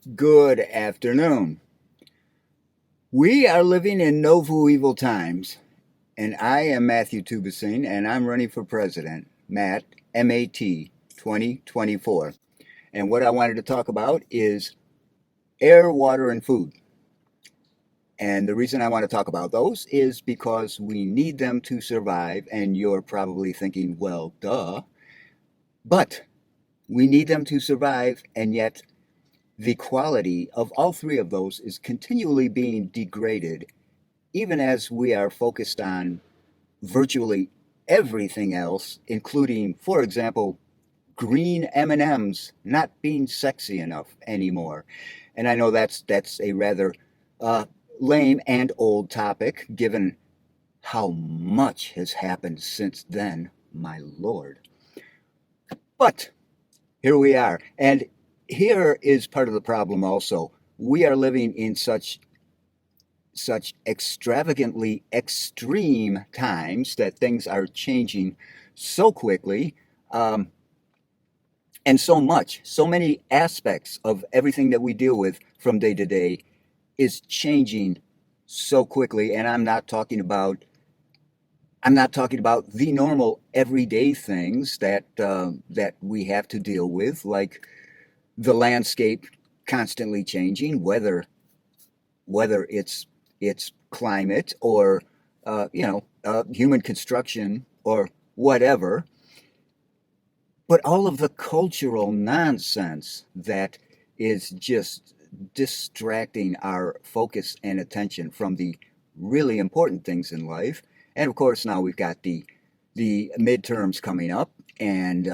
Good afternoon. We are living in Novueval times, and I am Matthew Tubasine, and I'm running for president. Matt, MAT 2024. And what I wanted to talk about is air, water, and food. And the reason I want to talk about those is because we need them to survive, and you're probably thinking, well, duh. But we need them to survive, and yet the quality of all three of those is continually being degraded even as we are focused on virtually everything else, including, for example, green M&Ms not being sexy enough anymore. And I know that's a rather uh, lame and old topic, given how much has happened since then, my lord. But here we are, and here is part of the problem. Also, we are living in such extravagantly extreme times that things are changing so quickly, um, and so many aspects of everything that we deal with from day to day is changing so quickly. And I'm not talking about the normal everyday things that we have to deal with, like the landscape constantly changing, whether it's climate or human construction or whatever, but all of the cultural nonsense that is just distracting our focus and attention from the really important things in life. And of course, now we've got the midterms coming up, and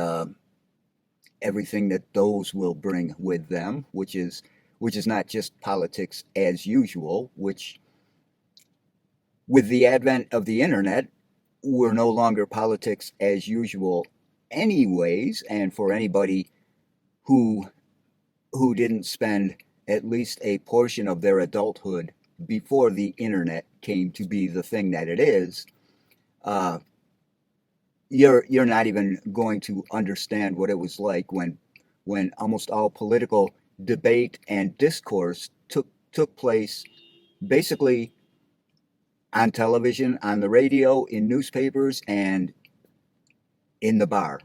everything that those will bring with them, which is not just politics as usual, which with the advent of the internet, we're no longer politics as usual anyways. And for anybody who didn't spend at least a portion of their adulthood before the internet came to be the thing that it is, uh, you're not even going to understand what it was like when almost all political debate and discourse took place basically on television, on the radio, in newspapers, and in the bar.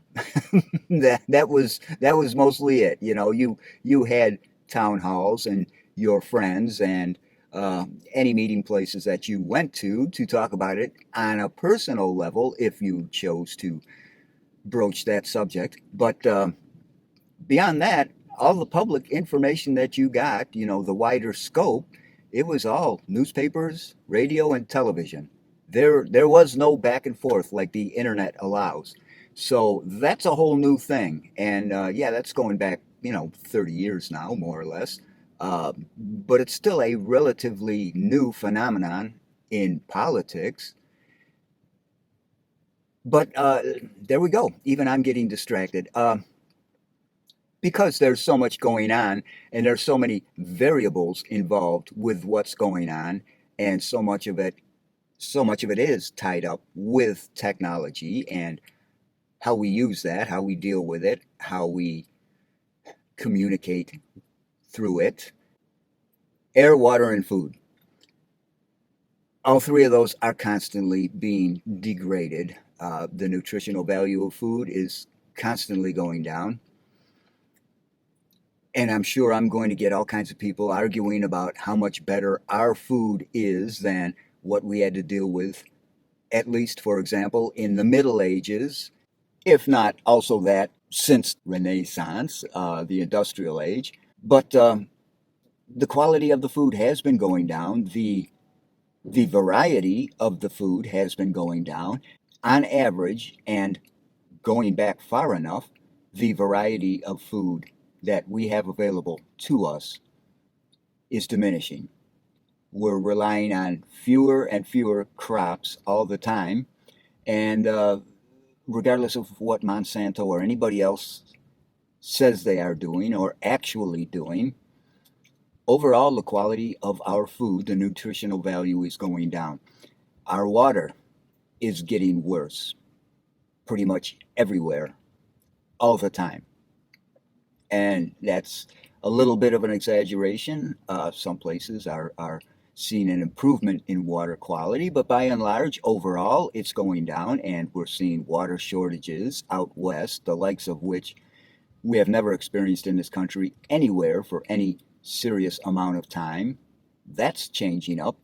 That was mostly it. You had town halls and your friends and any meeting places that you went to talk about it on a personal level if you chose to broach that subject. But beyond that, all the public information that you got, the wider scope, it was all newspapers, radio, and television. There was no back and forth like the internet allows. So that's a whole new thing. And yeah, that's going back, 30 years now, more or less. But it's still a relatively new phenomenon in politics. But there we go. Even I'm getting distracted. Because there's so much going on and there's so many variables involved with what's going on, and so much of it is tied up with technology and how we use that, how we deal with it, how we communicate through it. Air, water, and food, all three of those are constantly being degraded. The nutritional value of food is constantly going down. And I'm sure I'm going to get all kinds of people arguing about how much better our food is than what we had to deal with, at least, for example, in the Middle Ages, if not also that since Renaissance, the Industrial Age. But the quality of the food has been going down. The variety of the food has been going down. On average, and going back far enough, the variety of food that we have available to us is diminishing. We're relying on fewer and fewer crops all the time, and regardless of what Monsanto or anybody else says they are doing or actually doing, overall the quality of our food, the nutritional value is going down. Our water is getting worse pretty much everywhere all the time. And that's a little bit of an exaggeration. Some places are seeing an improvement in water quality, but by and large, overall, it's going down, and we're seeing water shortages out west, the likes of which we have never experienced in this country anywhere for any serious amount of time. That's changing up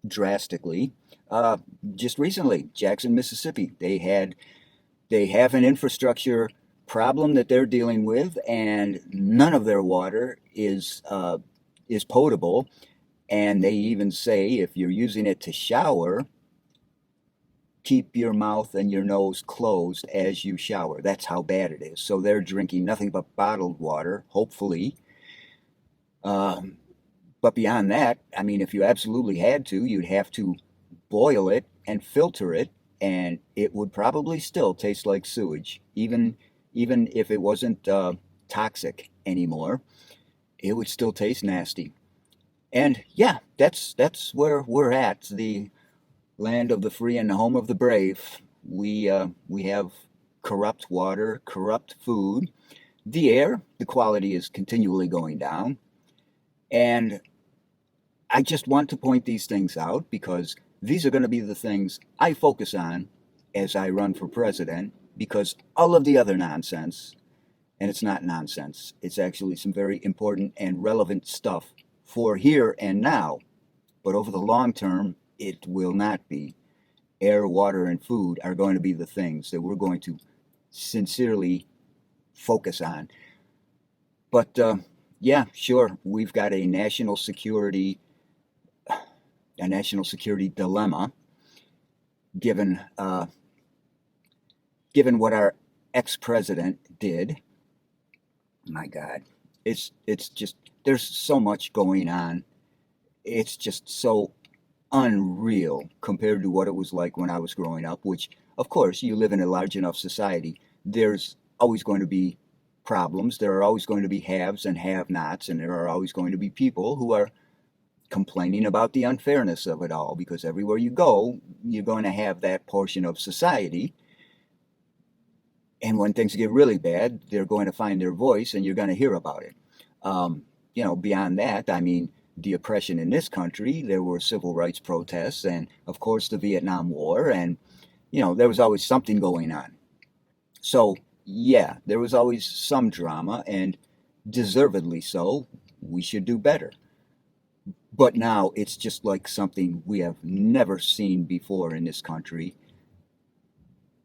drastically. Uh, just recently, Jackson, Mississippi, they have an infrastructure problem that they're dealing with, and none of their water is potable. And they even say if you're using it to shower, keep your mouth and your nose closed as you shower. That's how bad it is. So they're drinking nothing but bottled water, hopefully. Um, but beyond that, I mean, if you absolutely had to, you'd have to boil it and filter it, and it would probably still taste like sewage, even if it wasn't toxic anymore. It would still taste nasty. And yeah, that's where we're at, the land of the free and the home of the brave. We have corrupt water, corrupt food. The air, the quality is continually going down, and I just want to point these things out because these are going to be the things I focus on as I run for president, because all of the other nonsense, and it's not nonsense, it's actually some very important and relevant stuff for here and now, but over the long term, it will not be. Air, water, and food are going to be the things that we're going to sincerely focus on. But yeah, sure, we've got a national security dilemma, given given what our ex-president did. My God, it's just, there's so much going on. It's just so unreal compared to what it was like when I was growing up. Which, of course, you live in a large enough society. There's always going to be problems. There are always going to be haves and have-nots, and there are always going to be people who are complaining about the unfairness of it all, because everywhere you go, you're going to have that portion of society. And when things get really bad, they're going to find their voice and you're going to hear about it. Beyond that, I mean, the oppression in this country, there were civil rights protests, and of course the Vietnam War, and, there was always something going on. So, yeah, there was always some drama, and deservedly so. We should do better. But now it's just like something we have never seen before in this country,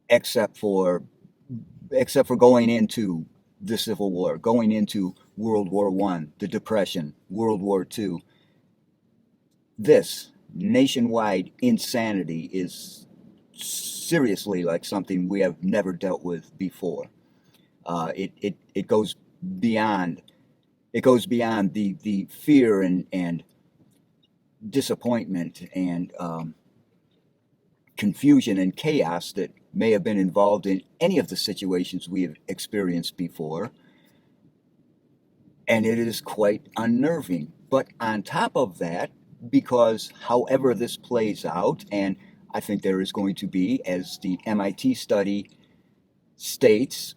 except for going into the Civil War, going into World War I, the Depression, World War II. This nationwide insanity is seriously like something we have never dealt with before. It goes beyond the fear and disappointment and confusion and chaos that may have been involved in any of the situations we have experienced before. And it is quite unnerving. But on top of that, because however this plays out, and I think there is going to be, as the MIT study states,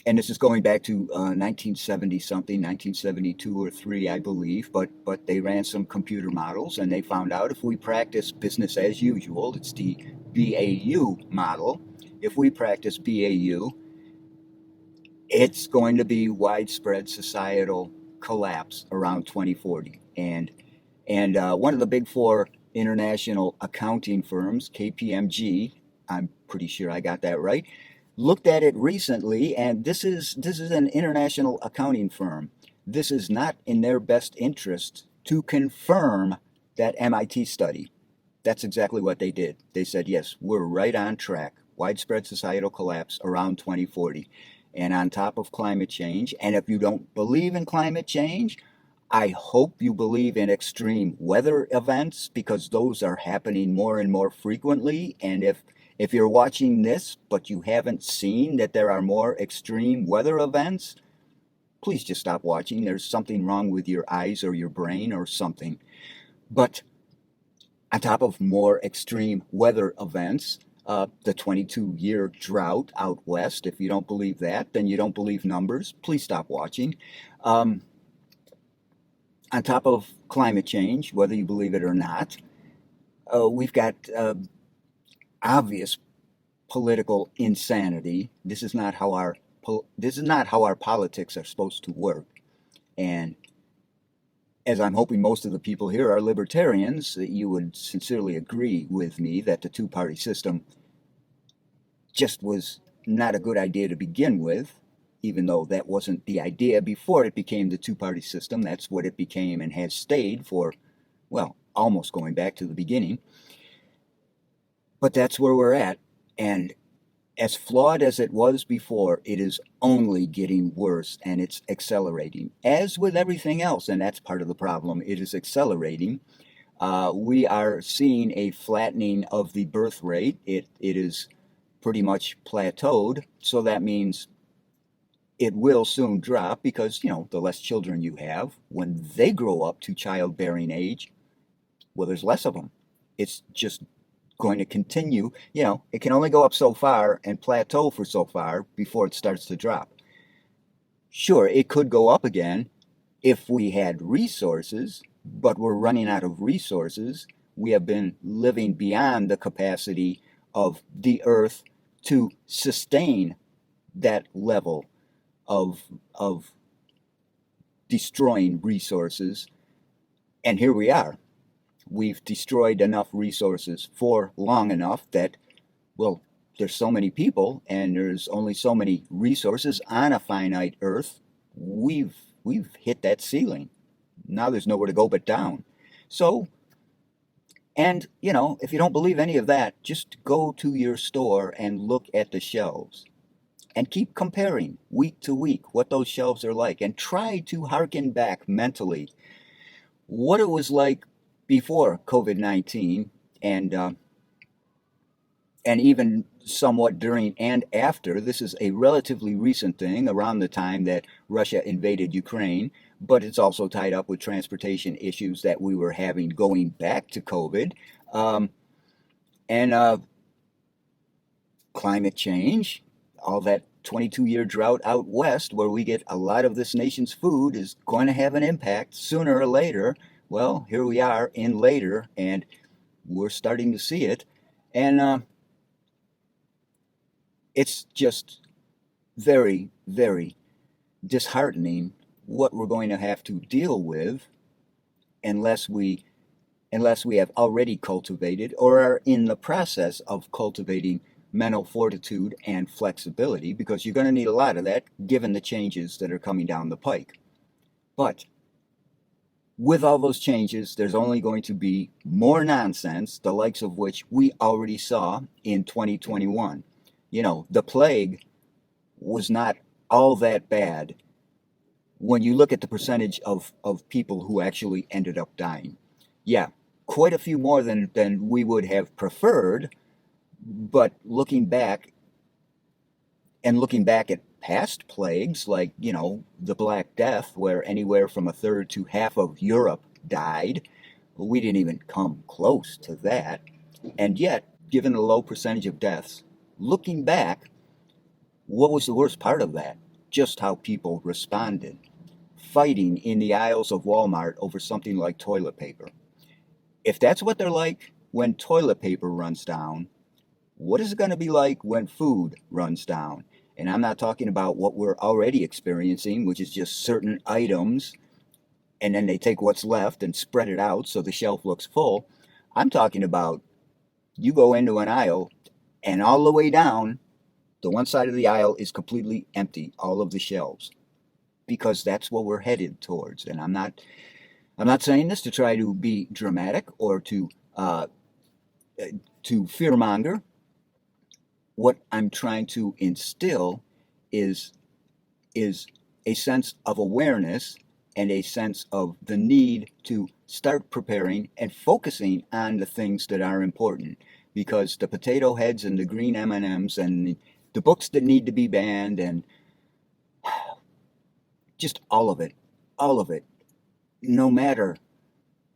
and this is going back to 1970 something, 1972 or 3, I believe, but they ran some computer models and they found out if we practice business as usual, it's the BAU model, if we practice BAU, it's going to be widespread societal collapse around 2040. And one of the big four international accounting firms, KPMG, I'm pretty sure I got that right, looked at it recently, and this is an international accounting firm. This is not in their best interest to confirm that MIT study. That's exactly what they did. They said, yes, we're right on track. Widespread societal collapse around 2040. And on top of climate change, and if you don't believe in climate change, I hope you believe in extreme weather events, because those are happening more and more frequently. And if you're watching this, but you haven't seen that there are more extreme weather events, please just stop watching. There's something wrong with your eyes or your brain or something. But on top of more extreme weather events, the 22-year drought out west. If you don't believe that, then you don't believe numbers. Please stop watching. Um, on top of climate change, whether you believe it or not, we've got obvious political insanity. This is not how our politics are supposed to work. And as I'm hoping most of the people here are libertarians, that you would sincerely agree with me that the two-party system just was not a good idea to begin with, even though that wasn't the idea before it became the two-party system. That's what it became and has stayed for, well, almost going back to the beginning. But that's where we're at. And as flawed as it was before, it is only getting worse and it's accelerating. As with everything else, and that's part of the problem, it is accelerating. We are seeing a flattening of the birth rate. It is pretty much plateaued, so that means it will soon drop because, the less children you have, when they grow up to childbearing age, well, there's less of them. It's just going to continue. It can only go up so far and plateau for so far before it starts to drop. Sure, it could go up again if we had resources, but we're running out of resources. We have been living beyond the capacity of the earth to sustain that level of destroying resources. And here we are. We've destroyed enough resources for long enough that, well, there's so many people and there's only so many resources on a finite earth. We've hit that ceiling. Now there's nowhere to go but down. So, and if you don't believe any of that, just go to your store and look at the shelves and keep comparing week to week what those shelves are like, and try to harken back mentally what it was like before COVID-19, and even somewhat during and after. This is a relatively recent thing, around the time that Russia invaded Ukraine, but it's also tied up with transportation issues that we were having going back to COVID, and climate change. All that 22-year drought out west, where we get a lot of this nation's food, is going to have an impact sooner or later. Well, here we are in later, and we're starting to see it. And it's just very, very disheartening what we're going to have to deal with unless we have already cultivated or are in the process of cultivating mental fortitude and flexibility, because you're going to need a lot of that given the changes that are coming down the pike. But with all those changes, there's only going to be more nonsense, the likes of which we already saw in 2021. The plague was not all that bad when you look at the percentage of people who actually ended up dying. Yeah, quite a few more than we would have preferred, but looking back at past plagues, like, the Black Death, where anywhere from a third to half of Europe died, we didn't even come close to that. And yet, given the low percentage of deaths, looking back, what was the worst part of that? Just how people responded. Fighting in the aisles of Walmart over something like toilet paper. If that's what they're like when toilet paper runs down, what is it going to be like when food runs down? And I'm not talking about what we're already experiencing, which is just certain items, and then they take what's left and spread it out so the shelf looks full. I'm talking about, you go into an aisle, and all the way down, the one side of the aisle is completely empty, all of the shelves, because that's what we're headed towards. And I'm not saying this to try to be dramatic or to fearmonger. What I'm trying to instill is a sense of awareness and a sense of the need to start preparing and focusing on the things that are important, because the potato heads and the green M&Ms and the books that need to be banned, and just all of it, no matter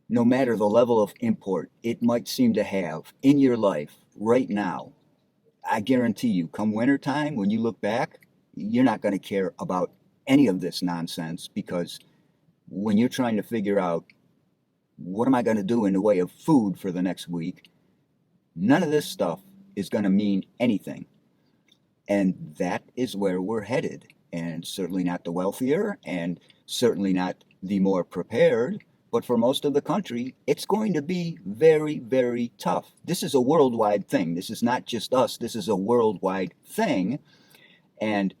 the level of import it might seem to have in your life right now, I guarantee you, come winter time, when you look back, you're not going to care about any of this nonsense, because when you're trying to figure out what am I going to do in the way of food for the next week, none of this stuff is going to mean anything. And that is where we're headed. And certainly not the wealthier, and certainly not the more prepared. But for most of the country, it's going to be very, very tough. This is a worldwide thing. This is not just us. This is a worldwide thing. And,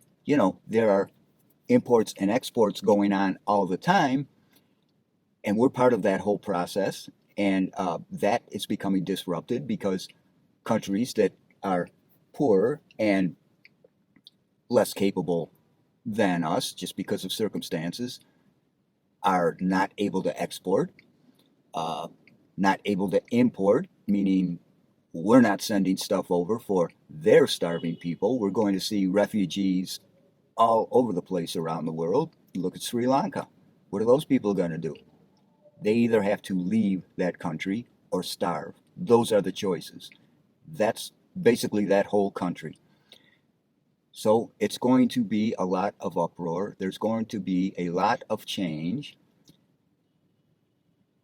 there are imports and exports going on all the time. And we're part of that whole process. And that is becoming disrupted because countries that are poorer and less capable than us, just because of circumstances, are not able to export, uh, not able to import, meaning we're not sending stuff over for their starving people. We're going to see refugees all over the place around the world. Look at Sri Lanka. What are those people going to do? They either have to leave that country or starve. Those are the choices. That's basically that whole country. So it's going to be a lot of uproar. There's going to be a lot of change.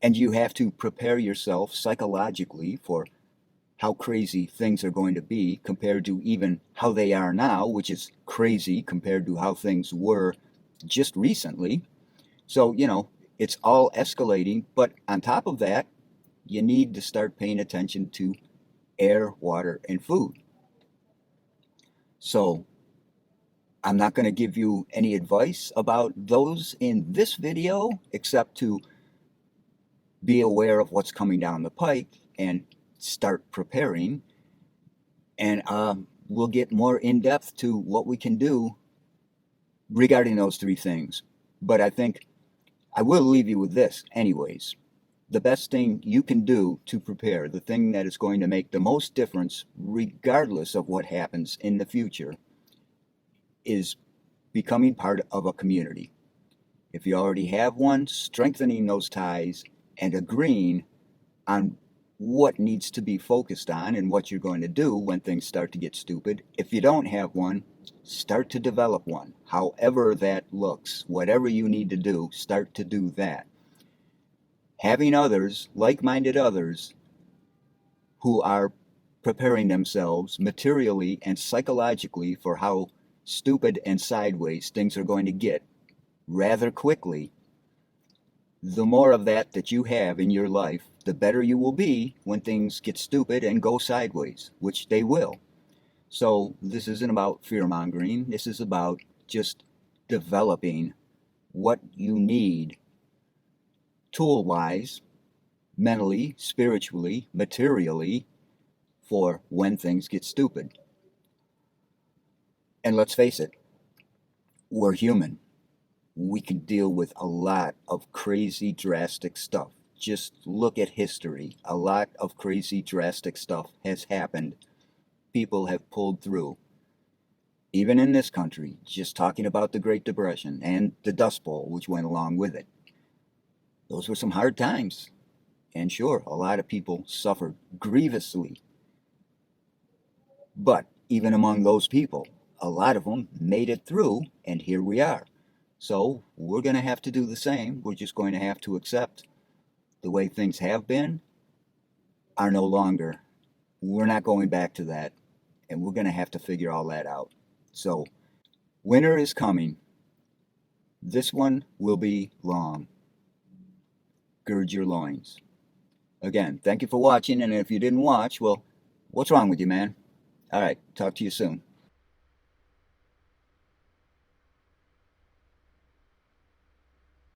And you have to prepare yourself psychologically for how crazy things are going to be compared to even how they are now, which is crazy compared to how things were just recently. So, it's all escalating. But on top of that, you need to start paying attention to air, water, and food. So I'm not going to give you any advice about those in this video, except to be aware of what's coming down the pike and start preparing. And we'll get more in depth to what we can do regarding those three things. But I think I will leave you with this anyways. The best thing you can do to prepare, the thing that is going to make the most difference regardless of what happens in the future, is becoming part of a community. If you already have one, strengthening those ties and agreeing on what needs to be focused on and what you're going to do when things start to get stupid. If you don't have one, start to develop one. However that looks, whatever you need to do, start to do that. Having others, like-minded others, who are preparing themselves materially and psychologically for how stupid and sideways things are going to get rather quickly, the more of that you have in your life, the better you will be when things get stupid and go sideways, which they will. So this isn't about fear-mongering. This is about just developing what you need tool-wise, mentally, spiritually, materially, for when things get stupid. And let's face it, we're human. We can deal with a lot of crazy, drastic stuff. Just look at history. A lot of crazy, drastic stuff has happened. People have pulled through. Even in this country, just talking about the Great Depression and the Dust Bowl, which went along with it. Those were some hard times. And sure, a lot of people suffered grievously. But even among those people, a lot of them made it through, and here we are. So we're going to have to do the same. We're just going to have to accept the way things have been are no longer. We're not going back to that, and we're going to have to figure all that out. So winter is coming. This one will be long. Gird your loins. Again, thank you for watching, and if you didn't watch, well, what's wrong with you, man? All right, talk to you soon.